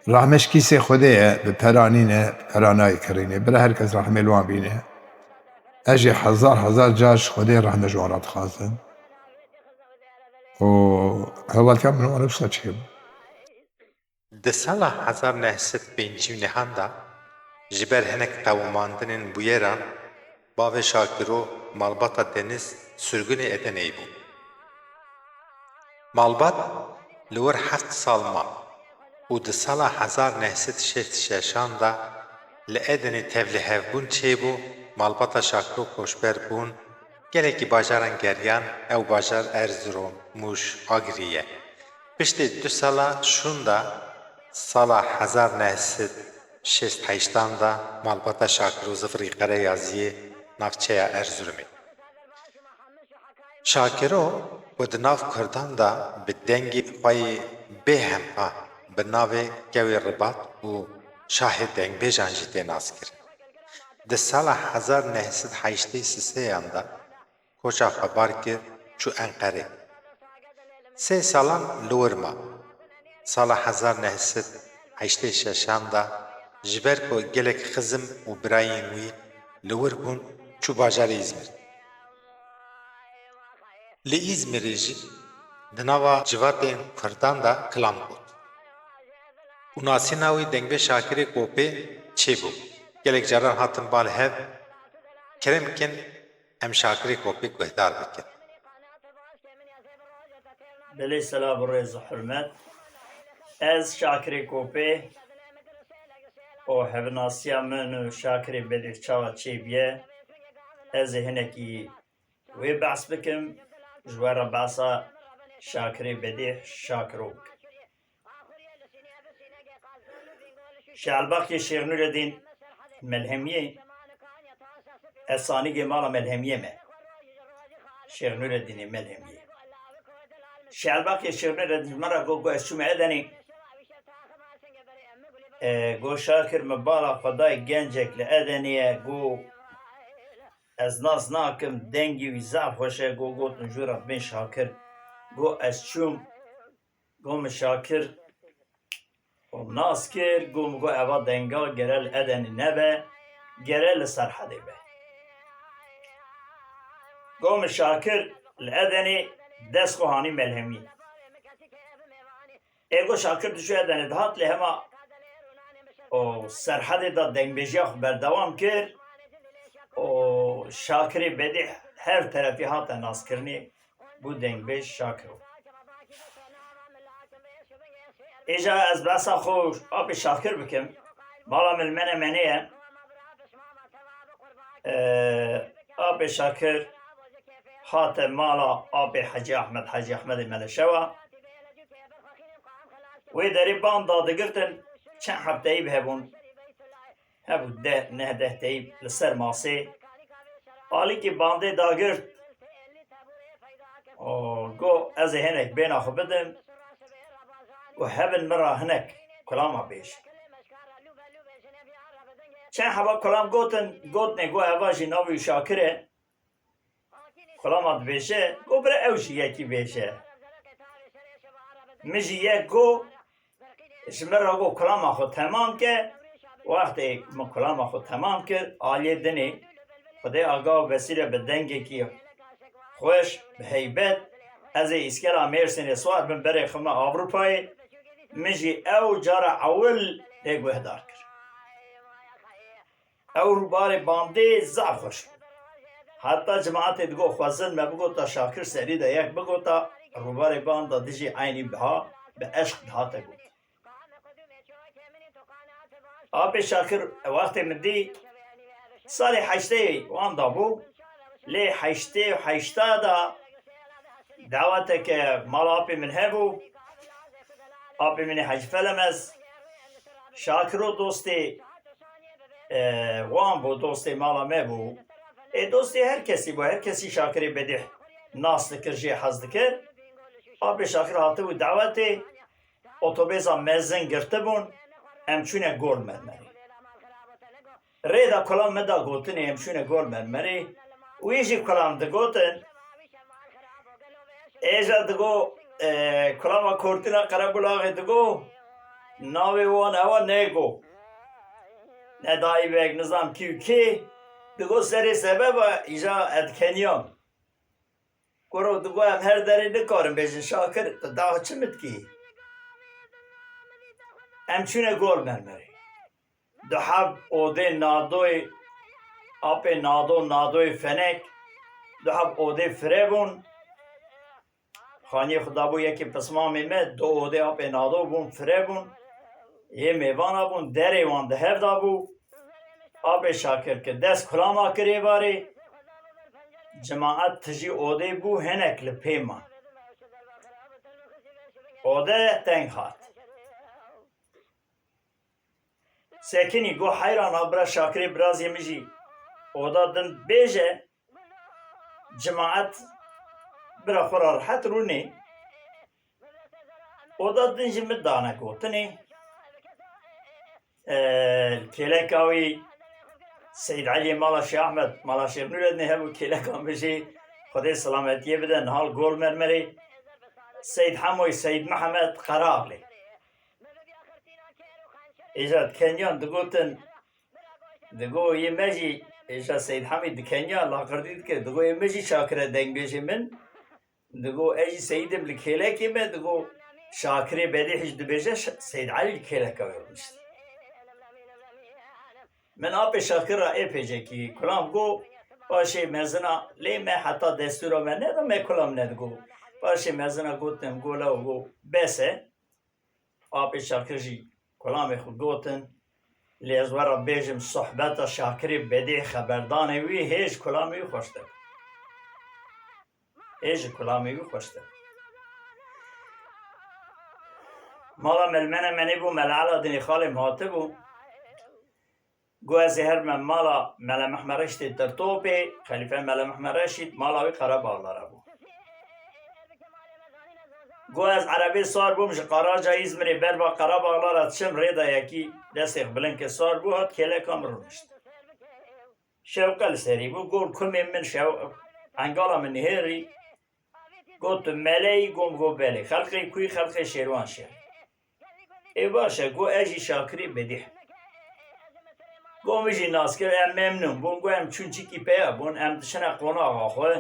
رحمش كيسي خديه بپرانينه بپراناي كرينه بلا هركز رحمة الوان بينه اجي هزار جاش خديه رحمة جوانات خازن و هول كم من وانا بسا چيب Di sala 1950 da ji ber hinek qewmandinên bûyeran bavê Şakiro malbata Deniz sürgûnê Edeneyê bû. Malbat li wir 7 sal ma û di sala 1966 da li Edenê tevlihevbûn çêbû malbata Şakiro koçber bûn gelekî bajaran geriyan ew bajar Erzurum, Muş, Agiriye. Piştî 2 sala şûn da sala 1968 da malbata Şakiro zifrî qere yaziyê navçeya Erzurumê. Şakiro û di nav Kurdan da bi dengê xwe bêhempa bi navê Gewê Ribat û Şahê Dengbêjan jî tê naskirin. Di sala 1983 da koça xwe bar kir çû Enqerê. 3 salan li wir ma. Sala 1986 da ji ber ku gelek xizim û birayên wî li wir bûn çû bajarê İzmir. Li İzmirê jî di nava civatên Kurdan da kilan got. û nasîna wî Dengbê Şakirê Kopê çêbû. Gelek caran hatin bal hev kerem bikin em Şakirê Kopê guhdar bikin. بله سلام و رز و حرمت از شاکر کوپه و هفناسیا من و شاکر بدیخ چاوا چی بیه از هنکی وی بحث بکم جوار بحثا شاکر بدیخ شاکروک شعلباقی شیخ نوردین ملهمیه اسانی مالا ملهمیه me شیخ نوردین ملهمیه شعلباقی شیخ نوردین مرا گو اشوم ادنی گو شاکر مبالا خدای گنجک لادنیه گو از ناز ناکم دنگی و زعف خوشه گو گوتن جورا بین شاکر گو از چوم گو مشاکر و ناز کر گو مگو اوا دنگا گرل ادنی نبه گرل سرحده به گو مشاکر لادنی دست خوهانی ملهمی ایگو شاکر دشو ادنی دهات لهما و سرحده دا دنگ بجیخ بردوام کر و شاکری بدی هر طرفی هات ناز کرنی بو دنگ بج شاکرو ایجا از بسا خوش آب شاکر بکم بالا ملمنه منیه آب شاکر خاطر مالا آب حجی احمد ملشوا وی داری بان دادگرتن چند هفته ای بهبون هبو ده تایی لسر ماسه حالی که بانده داگرت گو از هنک بین آخو بدم و هبن مرا هنک کلاما بیش چند هوا کلام گوتن گو اواجی ناوی شاکره کلامات بیشه گو بره اوشی یکی بیشه مجی یک گو شمرا گو کلام خود تمام که وقتی من کلام خود تمام کرد آلیه دنی خدای آگاه وسیله به دنگی که خوش به حیبت از اسکلا مرسین سوار من بره خما اروپای مجی او جارا اول دیگو هدار کرد او رو بار بانده زعب خوش حتی جماعت دیگو خوزن ما بگو تا شاکر سری دا یک بگو تا رو بار بانده دیجی عینی بها به عشق دهاته گو آب شاکر وقتی من دی سال 8 وان دابو لی 8 دا دعوت که مال آبی من هبو آبی من حج فلمز شاکرو دوستی وان بو دوستی مالا می بو دوستی هر کسی شاکری بده ناس دکر جی حز دکر آب شاکر هاته بو دعوتی اتوبیزا مزن گرته بون امچونه گول مرمری ریدا کلام مدا گوتنی امچونه گول مرمری ویجی کلام ده گوتن ایجا دگو کلام کورتینا قربولاغی دگو ناوی وان اوا نیگو ندایی بیگ نظام کیو کی دگو سری سبب ایجا ادکنیان گرو دگو هم هر داری نکارم بیجن شاکر داو چمت کی امچونه گول مرمری دو حب اوده نادوی آپ نادوی فنک دو حب اوده فریبون خانی خدا بو یکی پسمامی می دو اوده آپ نادو بون فریبون یه میوانا بون دری وان ده هفدا بو آپ شاکر که دست کلاما کری باری جماعت تجی اوده بو هنک لپیما اوده تنگ خات سکنی گو حیران آبرا شاکری برازی میجی اودا دن بیجه جماعت برا خورا راحت رونی اودا دن جمد دانا گوتنی کلکاوی سید علی مالا شیخ احمد مالا شیخ نوردنی هبو کلکاوی میجی خدای سلامتیه بدن حال گول مرمری سید حموی سید محمد قرابلی ایجاد کنیان دگوتن دگو یه مجی ایجاد سید حمید کنیان لاغردید که دگو یه مجی شاکره دنگ بیشی من دگو ایجی سیدم لکیلکی من دگو شاکره بدی هیچ دو بیشه سید علی لکیلکا ورمشت من آب شاکر را ای پیجه کی کلام گو باشه مزنا لی من حتی دستورا من ندم من کلام ندگو باشه مزنا گوتم گولا و گو بسه آب شاکر جی کلام خود گوتن لیزورا بیجم صحبت شاکری بدی خبردانه وی هیچ کلامی خوشته مالا ملمنه منی بو ملعلا دنی خالی مهاته بو گو از هر من مالا ملا محمرشتی در توپی خلیفه ملا محمرشید مالا وی قرب آلاره بو گو از عربی سار بومش قرار جایز منی بر با قرب آلاره چم ریدا یکی دست اقبلن که سار بو هات کله کام رونشت شوقل سری بو گو کمی من انگالا من هری گو تو ملی گو بلی خلقی کوی خلقی شیروان شیر ای باشه گو اجی شاکری بدیح گو میجی ناس کرد ام ممنون بون گو ام چونچی کی پیا بون ام دشنه قناغا خواه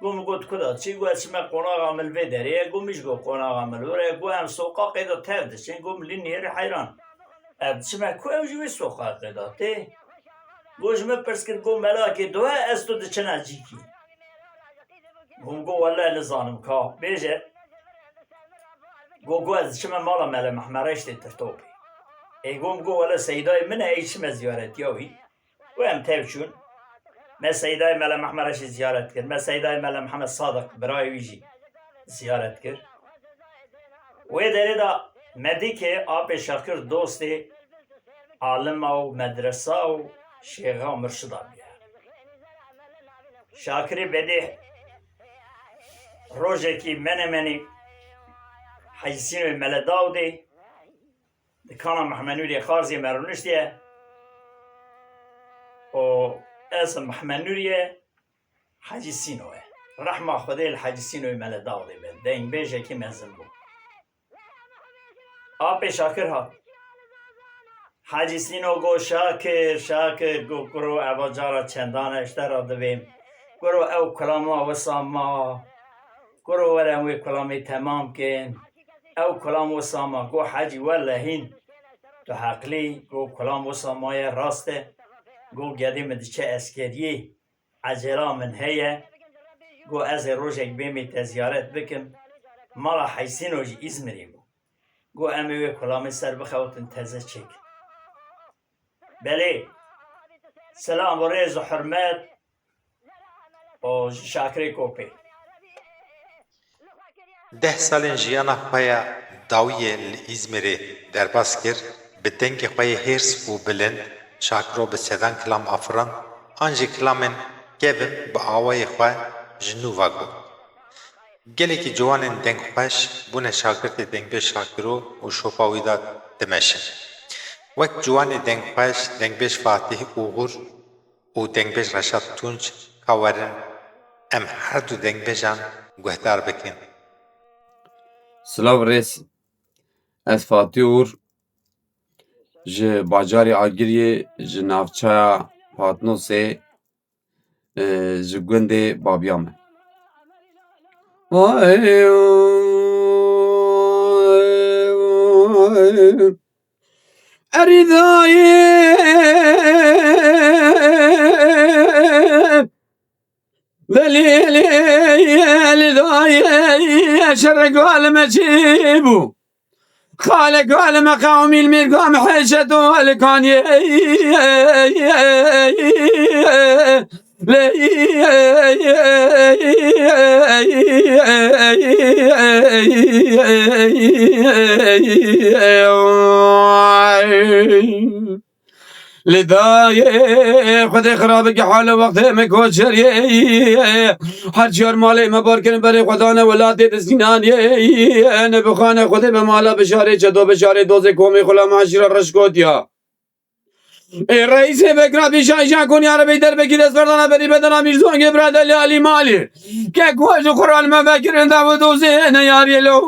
گو میگوت کدا چی گو اسمه قناغا ملوه داره گو میش گو قناغا ملوه گو ام سوقا قیدا تر دشن گو ملی نیر حیران ام دشمه کو ام جوی سوقا قیدا ته گو جمه پرس کرد گو ملاکی دوه از تو دچنه جی کی گو والله نزانم که بیجه گو از شما مالا ملا محمرشتی ترتوبی ای گو والله سیدای من ایچ زیارتی هاوی و هم تیوچون ما سيداي ملا محمد رشید زیارت کرد، ما سيداي ملا محمد صادق برای ویجی زیارت کرد. و داره دا مدی که آب شاکر دوست عالم و مدرسه و شیخ و مرشد بیار. شاکری بده روزه کی منی حیثین ملداو دی دکانا محمد نوری خارزی مرونشتیه و اسم محمد نوریه حاجی سینوه رحمه خدای الحاجی سینوی ملداو دی بند دین بیجه کی مزن بود آب شاکر ها حاجی سینو گو شاکر گو کرو او جارا چندانه اشترا دویم کرو او کلاما وساما کرو ورموی کلامی تمام کن او کلام وساما گو حاجی واللهین تو حقلی گو کلام وسامای راسته گو گدی مدچه اسکریه عجلا من هیه گو از روژک بیمی تزیارت بکم مالا حیسینو جی ازمری گو گو امیوی کلامی سر بخوتن تزه چک بله سلام و ریز و حرمت و شاکری کوپی 10 سالên jiyana xwe ya dawiyê li Îzmîrê derbas kir, bi dengê xwe yê hêrs û bilind Şakiro bi sedan kilam afiran, an jî kilamên kevin bi awayê xwe ji nû vegot. Gelekî ciwanên dengxweş bûne şagirtê dengbêj Şakiro û şopa wî de dimeşin. Wek ciwanê dengxweş, dengbêj Fatih Uğur û dengbêj Reşat Tunç ka werin em her du dengbêjan guhdar bikin. Silav rês, ez Fatih Ûr ji bajarê Agiriyê ji navçeya Patnosê ji gundê babiya me. ذليل شرق والمجيبو خالق والمقام المقام حجته والكون لدايه خد خرابك حال وقت مكوشري هر چیار مالی مبار کنه برای خدانه ولادی دسینانی انا بخانه خود به مالا بشاره چدو بشاره دوزه کومی خلا معاشر رشکوتیا ای رئیس بکرا بیشایشا کنی عربی در بگیر از بردانه بری بدنا میرزونگ برادلی علی مالی که کوش قرآن مفکرین دو دوزه نیاری لو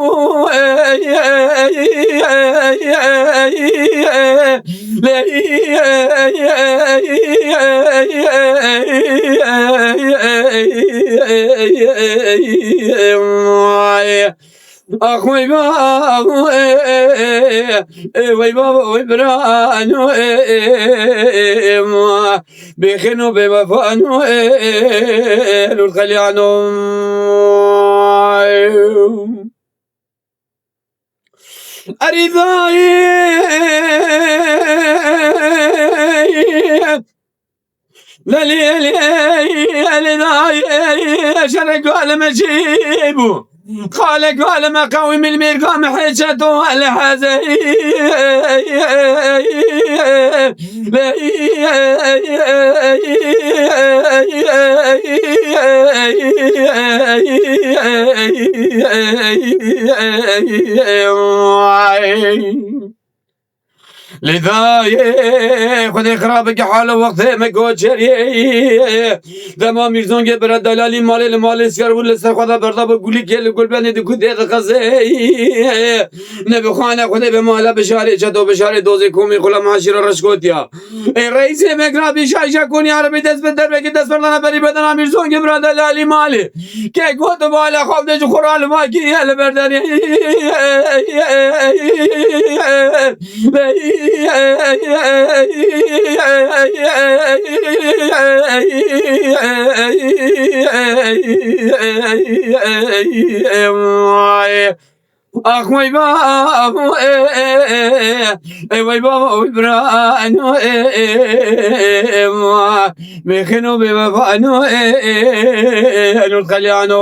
أخوي بابا وي بابا وي برانو بخنو بوفانو الخليانو أريداي لليلي شرق المجيبو خالق قال مقاوم المرقام حجته الحزين لذا خود خرابك حال وقت مكوچری دما میرزون که برد دلالی مال سر ول سر خدا بردا با گلی گل گل بنه دو دید قزه نه بخانه خود به مالا بشاره چدو بشاره دوزه کومی خلا معاشر رشکوتیا ای رئیس مگرا بیشایشا کنی عربی دست به در بگی دست بردن بری بدن میرزون که برد دلالی مالی که گوت بالا خواب دج قرآن ما کی هل بردن أخوي بابا ای وای بابا وی برانو میخنو به وفانو انو خلیانو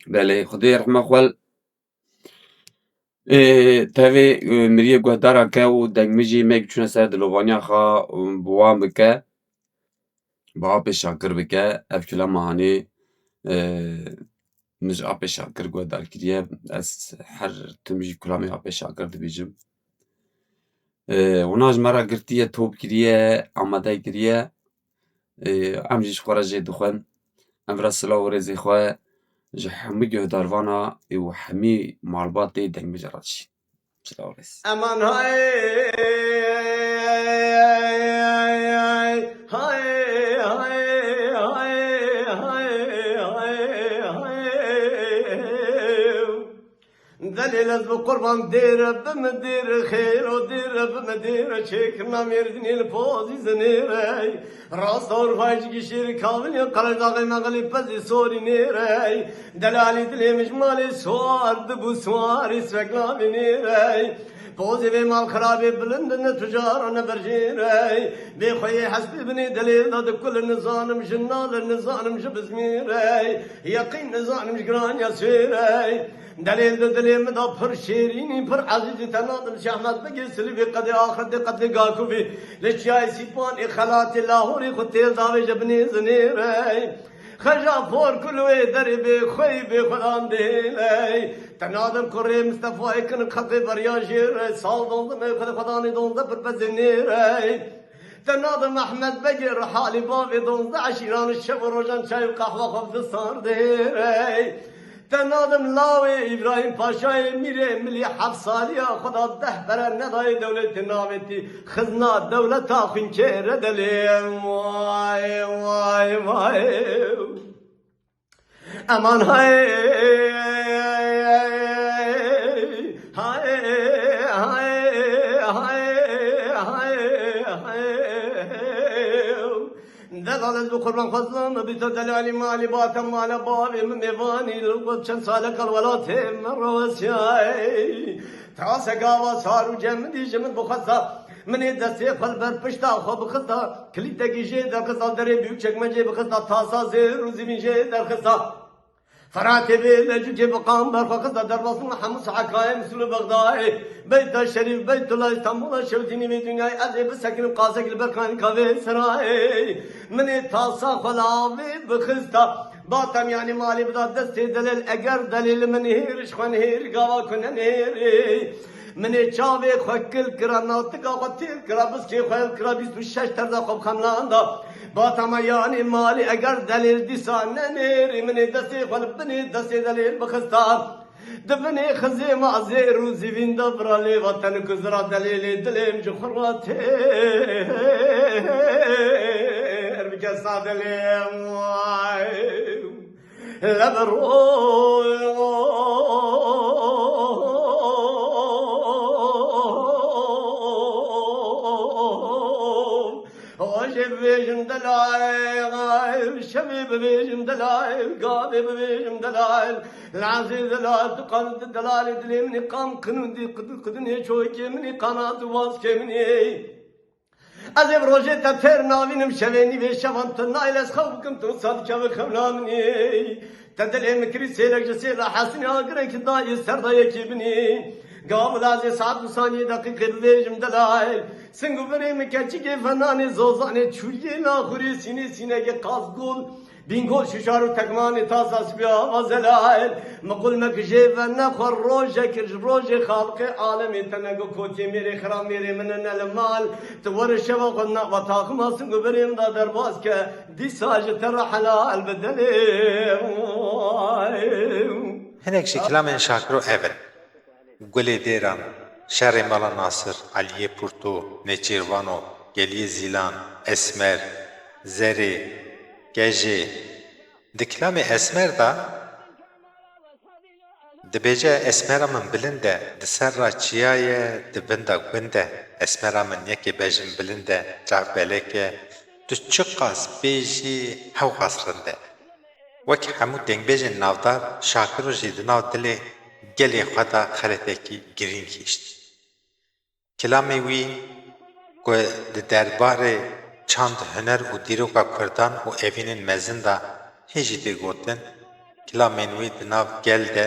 بله خدای رحمه خوال تاوی مریه گهدارا که و دنگمجی مگ چونه سر دلوانیا خوا بوام بکه با آپ شاکر بکه اف کلا مهانی مج آپ شاکر گهدار کریه از هر تمجی کلامی آپ شاکر دبیجم وناج مرا گرتیه توب کریه آماده کریه امجیش خورا جه دخون امرا سلا و رزی خواه جه همه گهداروانا و همه معلومات دنگ مجراتشی سلا و رز امان های دلیل از بقربان دیر بمدیر خیر و دیر بمدیر چکرنا مردنی الپوزی زنیری راست اور فایج گشیر کاولی قرار داغی مغلی پزی سوری نیری دلالی دلی مجمالی سوار دبو سواری سوگلامی نیری پوزی به مال خرابی بلندن تجارن برجیری بی خوی حسبی بنی دلیل داد کل نظانم جنال نظانم جبزمیری یقین نظانم جگران یا سویری دلیل دلیل مدا پر شیرینی پر عزیزی تنادم شهمت بگی سلیبی قد آخرت قد گاکوبی لچای سیپان اخلات لاهوری خود تیل داوی جبنی زنیری خجا فور کلوی دری بی خوی بی خودان دیلی تنادم کری مصطفی کن خطی بریا جیری سال دوندم خود خودانی دونده پر بزنیری تنادم احمد بگیر حالی بابی دونده عشیران شب و روشن چای و قهوه خبز سار دیری تنادم لاوی ابراهیم پاشای میره ملی 7 سالی خدا 10 برن ندای دولت نامتی خزنا دولت آخین که ردلیم وای وای وای امان های های دلال از بقربان خزان بیت دلالی مالی باتم مال بابی میوانی لقد چند سال کل ولات مروسیای تاس گاوا سارو جمدی جمد بخصا منی دستی خل بر پشتا خوب خصا کلیت گیجه در خصا دری بیوک چکمجه بخصا تاسا زیر روزی میجه در خصا فراتي بالجوجي بقام برفقص درباص حمص حكاية مثل بغداد بيت الشريف بيت الله اسطنبول شوتيني من دنيا أزي بسكن قاسك البركان كافي سراي من التاسا خلاوي بخستا باتم يعني مالي بدا دستي دليل أجر دليل من هيرش خن هير قاوا كنا هيري من چاوي خوكل كرا ناتقا قتيل كرا بس كي خويل كرا 26 تردا خوب خملاندا باتم يعني مالي أجر دليل ديسان نيري من دستي خل بني دستي دليل بخستا دبني خزي مع زيرو زيفين دبرالي وطن كزرا دليل دليم جخراتي اربكا صادليم لبرو بيجم دلائل شبيب بيجم دلائل قاضي بيجم دلائل العزيز دلائل تقلد دلائل دلي مني قام كنودي قدني شوكي مني قناة واسكي مني أزيب روجي تفير ناوينم شويني بيشوان تنايل اسخوكم توصل كوي خملامني تدلي مكري سيلك جسيلا حسني آقرك داي سردايا كيبني قابل ازي ساعت و ثانية دقيقة بيجم دلائل سنگو بريم كچي فناني زوزاني چوية ناخوري سيني سيني قازگول بينگول ششارو تكماني تازا سبيا وزلائل مقول مكجي ونخور روجك روجي خالق عالمي تنگو كوتي ميري خرام ميري منن المال تور شبا قلنا وطاقما سنگو بريم دا درباز که دي ساج تر حلال بدلي هناك شكلا من شاكرو اول گل دیران شهر مالا ناصر علیه پورتو نچیروانو گلی زیلان اسمر زری گجی دکلام اسمر دا دبیجه اسمر من بلنده دسر را چیای دبنده گنده اسمر من یکی بجم بلنده جعب بلکه Tu çi qas bêjî hew qasrinde. Wek hemû dengbêjên navdar Şakiro jî di nav dilê gelê xwe de xeletekî girîng hişt. Kilamê wî ku di derbarê çand huner û dîroka Kurdan û evînên mezin de hêjî tê gotin, kilamên wî di nav gel de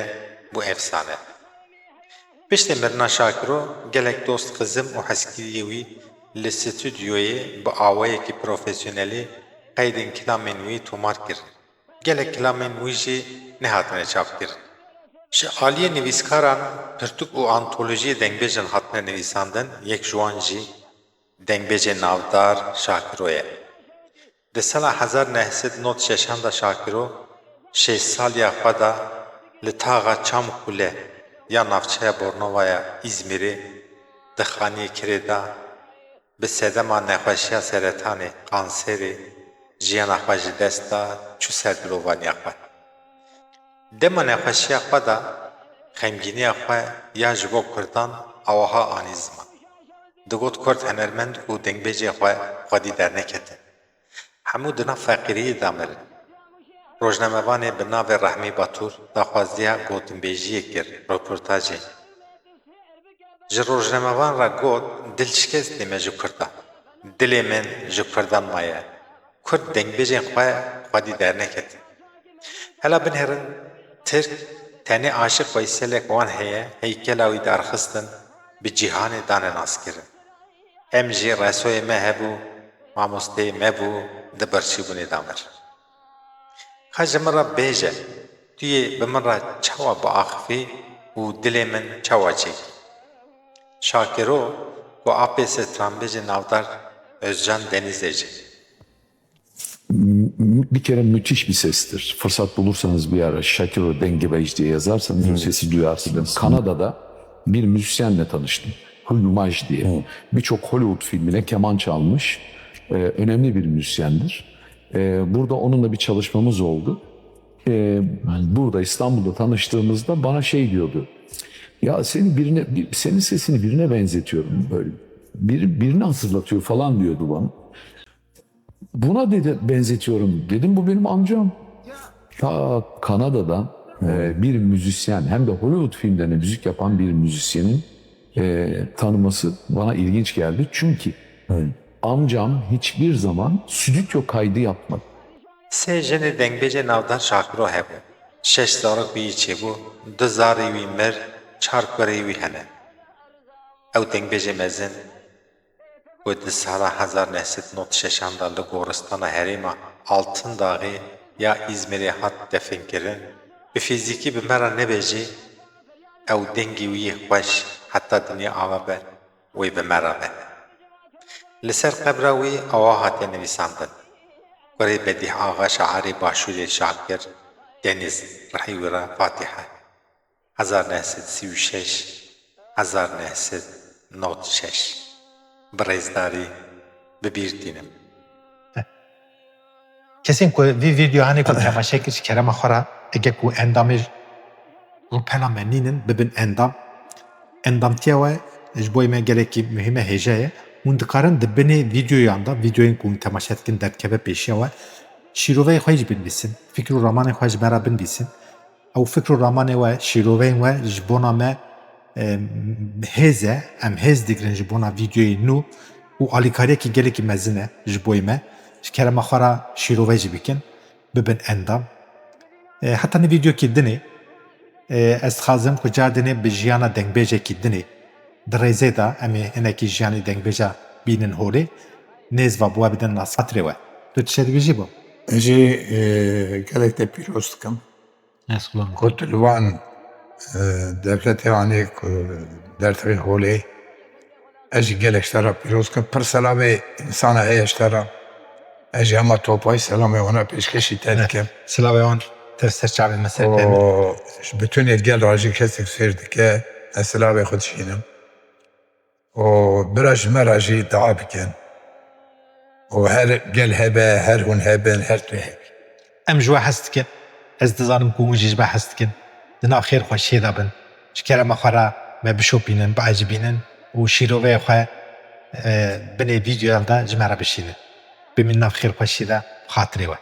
bû efsane. Piştî mirina Şakiro, gelek dost xizim û heskiriyê wî li stûdyoyê bi awayekî profesyonelî qeydên kilamên wî tomar kir. Gelek kilamên wî jî nehatine çapkirin. Ji aliyê nivîskaran pirtûk û antolojiyê dengbêjin hatine nivîsandin, yek ji wan jî dengbêjê navdar Şakiro ye. Di sala 1996 da Şakiro, 6 saliya xwe de li taxa Çamxule ya navçeya Bornovaya İzmirê di xaniyê kirê de bi sedema nexweşiya seretanê kanserê jiyana xwe ji dest da çû ser birovaniya xwe. Dema nexweşiya xwe de xemgîniya xwe ya ji bo Kurdan awaha anî ziman. Digot Kurd henermend û dengbêjê xwe xwedî dernekete. Hemû di nav feqîriyê de mirin. Rojnamevanê bi navê Rehmî Batur daxwaziya gotinbêjiyê kir reportajê. Ji rojnamevan re got dilşikestê me ji Kurdan. Dilê min ji Kurdan maye. Kurd dengbêjên xwe xwedî dernekete. Hela binêrin Tirk tenê aşiq Weyselek wan heye heykela wî derxistin bi cîhanê dane naskirin. Em jî resoyê me hebû, mamosteyê me bû di birçîbûnê de mir. Xa ji min re bêje, tu yê bi min re çawa biaxivî û dilê min çawa çekî. Şakiro ku apê stranbêjê navdar Özcan Denizê jî. Bir kere müthiş bir sestir. Fırsat bulursanız bir ara Şakiro Dengebej diye yazarsanız o sesi duyarsınız. Kanada'da bir müzisyenle tanıştım. Hulumaj diye. Birçok Hollywood filmine keman çalmış. Önemli bir müzisyendir. Burada onunla bir çalışmamız oldu. Burada İstanbul'da tanıştığımızda bana şey diyordu. Ya senin sesini birine benzetiyorum böyle. Birini hatırlatıyor falan diyordu bana. Buna dedi benzetiyorum. Dedim bu benim amcam. Ta Kanada'dan bir müzisyen hem de Hollywood filmlerine müzik yapan bir müzisyenin tanıması bana ilginç geldi. Çünkü amcam hiçbir zaman stüdyo kaydı yapmadı. Sê jinê dengbêjê navdar Şakiro hebû. 6 zarok bî çêbû, 2 zarê wî mir, 4 kurê wî hene. Ew dengbêjê mezin ku di sala 1996 da li goristana herêma Altın Dağı ya İzmirê hat defînkirin, bi fîzîkî bi me re nebêjî, ew dengê wî xweş heta dinya ava be, wê bi me re be. Li ser qebra wî awa hatiye nivîsandin. Kurê Bedîh Axa şairê başûrê Şakir, Deniz rehî wî re Fatihe. 1936 Birêzdarî bibîrtînim. Kesin ku vî videoyanê ku temaşe kir ji kerema xwe re ege ku endamê û pela me nînin bibin endam. Endamtiya we ji bo me gelekî mühim e hêja ye. Hûn dikarin di binê videoyan da videoyên ku hûn temaşe dikin derkeve pêşiya we şîroveyê xwe jî binivîsin, fikr û ramanên xwe ji me re binivîsin. Ew fikr û ramanê we, şîroveyên we ji bona me hêz e, em hêz dikirin ji bona videoyê nû û alîkariyekî gelekî mezin e ji bo me. Ji kerema xwe re şîrovê jî bikin, bibin endam. Heta nî videokî dinê ez dixwazim ku cardinê bi jiyana dengbêjekî dinê di rêzê de em ê hinekî jiyanê dengbêja bînin holê, nêz ve bi we bidin nasihatirê we. Tu tişe dibêjî bo? Jî gelek te pîroz dikim. Esxulan. Ku tu li wan devletê anê ku dertixê holê ez jî gelek ji te re pîroz dikim. Pir selamê insana heye ji te re. Ez jî hema topayî selamê wana pêşkêşî te dikim. Silavê wan tev ser çavê me ser pê min. û ji bütûnê gel rajî kesek fêr dike ez silavê xwe dişînim. û bira ji me re jî dua bikin. û her gel hebe, her hûn hebin, her tu hebî. Em ji we hes dikin. Ez dizanim ku hûn jî ji me hes dikin. Di nav xêr xwe şê dabin. Ji kerema xwe re me bişopînin, biecibînin û şîroveyê xwe binê videoyan de ji me re bişînin. بمن خير فشيدا خاطري و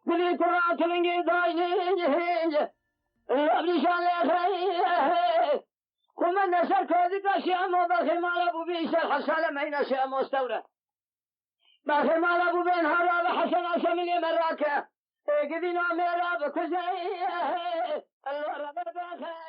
بلي ترى تلنجي داجي أبلي شان لخي كما نسر كذي كاشيا مو بخي مال أبو بيش الحسالة ما ينسى مستورة بخي مال أبو بين هرا بحسن أسمي مراكة قدينا ميرا بكزي الله رب بخي